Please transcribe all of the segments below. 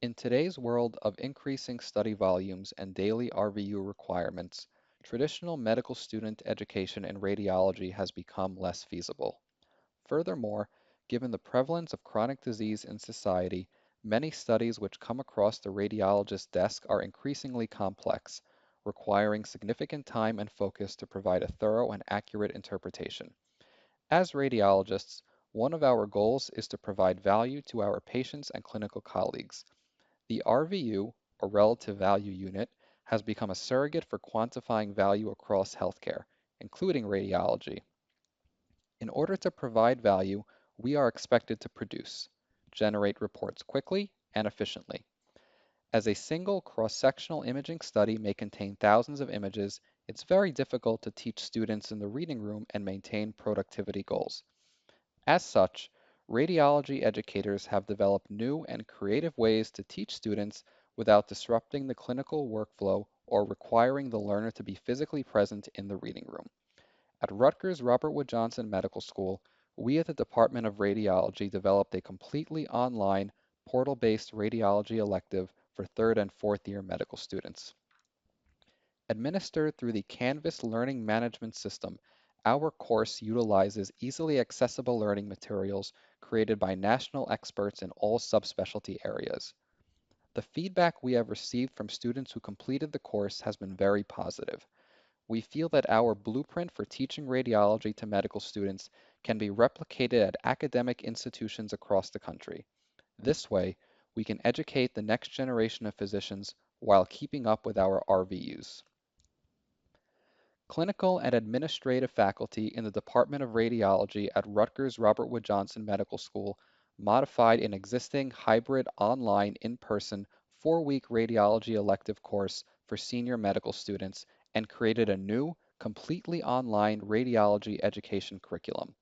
In today's world of increasing study volumes and daily RVU requirements, traditional medical student education in radiology has become less feasible. Furthermore, given the prevalence of chronic disease in society, many studies which come across the radiologist's desk are increasingly complex, requiring significant time and focus to provide a thorough and accurate interpretation. As radiologists, one of our goals is to provide value to our patients and clinical colleagues. The RVU, or relative value unit, has become a surrogate for quantifying value across healthcare, including radiology. In order to provide value, we are expected to produce, generate reports quickly and efficiently. As a single cross-sectional imaging study may contain thousands of images, it's very difficult to teach students in the reading room and maintain productivity goals. As such, radiology educators have developed new and creative ways to teach students without disrupting the clinical workflow or requiring the learner to be physically present in the reading room. At Rutgers Robert Wood Johnson Medical School, we at the Department of Radiology developed a completely online, portal-based radiology elective for third and fourth year medical students. Administered through the Canvas Learning Management System, our course utilizes easily accessible learning materials created by national experts in all subspecialty areas. The feedback we have received from students who completed the course has been very positive. We feel that our blueprint for teaching radiology to medical students can be replicated at academic institutions across the country. This way, we can educate the next generation of physicians while keeping up with our RVUs. Clinical and administrative faculty in the Department of Radiology at Rutgers Robert Wood Johnson Medical School modified an existing hybrid online in-person 4-week radiology elective course for senior medical students and created a new, completely online radiology education curriculum.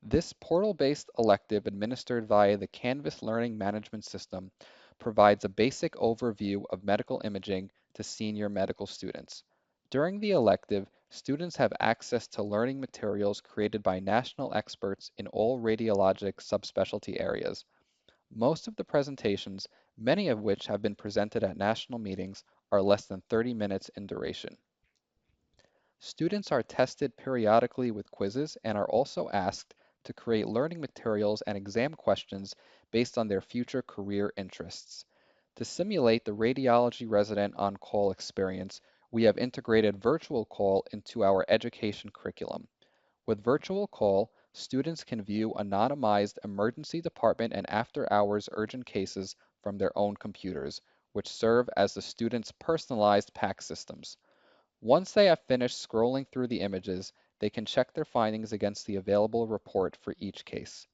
This portal-based elective administered via the Canvas Learning Management System provides a basic overview of medical imaging to senior medical students. During the elective, students have access to learning materials created by national experts in all radiologic subspecialty areas. Most of the presentations, many of which have been presented at national meetings, are less than 30 minutes in duration. Students are tested periodically with quizzes and are also asked to create learning materials and exam questions based on their future career interests. To simulate the radiology resident on-call experience, we have integrated virtual call into our education curriculum. With virtual call, students can view anonymized emergency department and after-hours urgent cases from their own computers, which serve as the students' personalized PAC systems. Once they have finished scrolling through the images, they can check their findings against the available report for each case.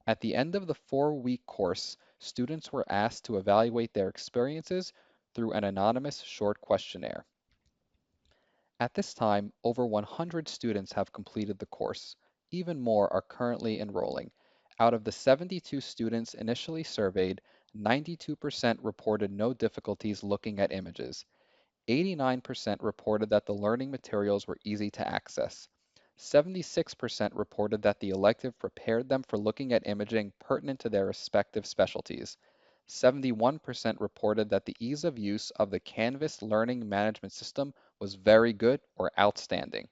At the end of the 4-week course, students were asked to evaluate their experiences through an anonymous short questionnaire. At this time, over 100 students have completed the course. Even more are currently enrolling. Out of the 72 students initially surveyed, 92% reported no difficulties looking at images. 89% reported that the learning materials were easy to access. 76% reported that the elective prepared them for looking at imaging pertinent to their respective specialties. 71% reported that the ease of use of the Canvas learning management system was very good or outstanding.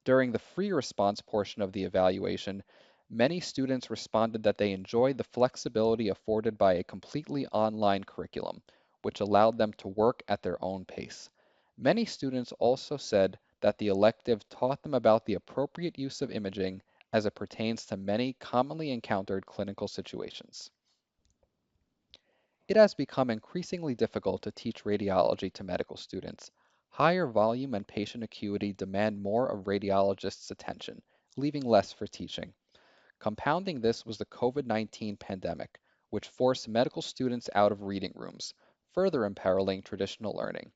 During the free response portion of the evaluation, many students responded that they enjoyed the flexibility afforded by a completely online curriculum, which allowed them to work at their own pace. Many students also said that the elective taught them about the appropriate use of imaging as it pertains to many commonly encountered clinical situations. It has become increasingly difficult to teach radiology to medical students. Higher volume and patient acuity demand more of radiologists' attention, leaving less for teaching. Compounding this was the COVID-19 pandemic, which forced medical students out of reading rooms, further imperiling traditional learning.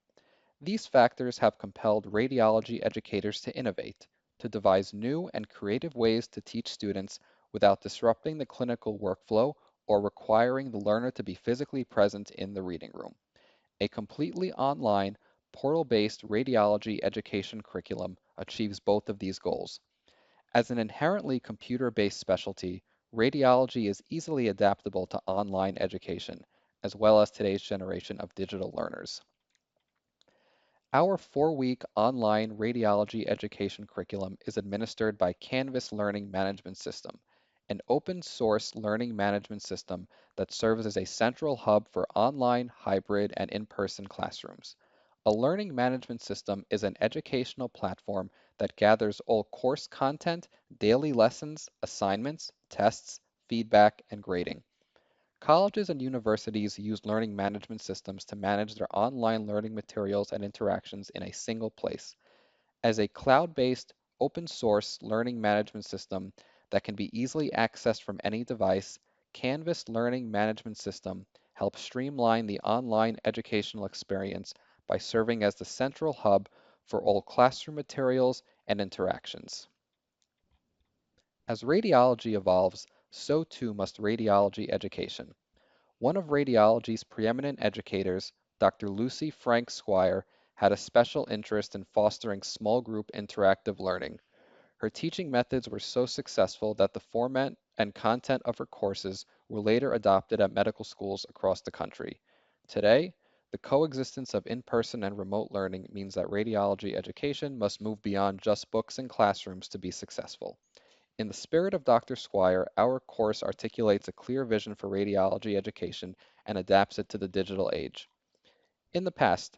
These factors have compelled radiology educators to innovate, to devise new and creative ways to teach students without disrupting the clinical workflow or requiring the learner to be physically present in the reading room. A completely online, portal-based radiology education curriculum achieves both of these goals. As an inherently computer-based specialty, radiology is easily adaptable to online education, as well as today's generation of digital learners. Our 4-week online radiology education curriculum is administered by Canvas Learning Management System, an open source learning management system that serves as a central hub for online, hybrid, and in-person classrooms. A learning management system is an educational platform that gathers all course content, daily lessons, assignments, tests, feedback, and grading. Colleges and universities use learning management systems to manage their online learning materials and interactions in a single place. As a cloud-based, open source learning management system that can be easily accessed from any device, Canvas Learning Management System helps streamline the online educational experience by serving as the central hub for all classroom materials and interactions. As radiology evolves, so too must radiology education. One of radiology's preeminent educators, Dr. Lucy Frank Squire, had a special interest in fostering small group interactive learning. Her teaching methods were so successful that the format and content of her courses were later adopted at medical schools across the country. Today, the coexistence of in-person and remote learning means that radiology education must move beyond just books and classrooms to be successful. In the spirit of Dr. Squire, our course articulates a clear vision for radiology education and adapts it to the digital age. In the past,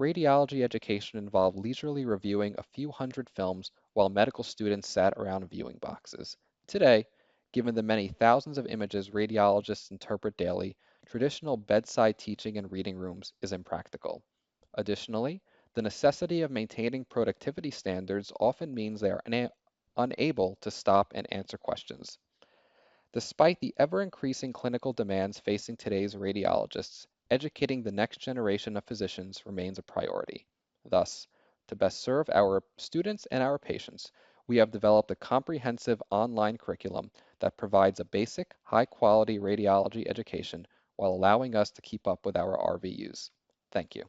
radiology education involved leisurely reviewing a few hundred films while medical students sat around viewing boxes. Today, given the many thousands of images radiologists interpret daily, traditional bedside teaching in reading rooms is impractical. Additionally, the necessity of maintaining productivity standards often means they are unable to stop and answer questions. Despite the ever-increasing clinical demands facing today's radiologists, educating the next generation of physicians remains a priority. Thus, to best serve our students and our patients, we have developed a comprehensive online curriculum that provides a basic, high-quality radiology education while allowing us to keep up with our RVUs. Thank you.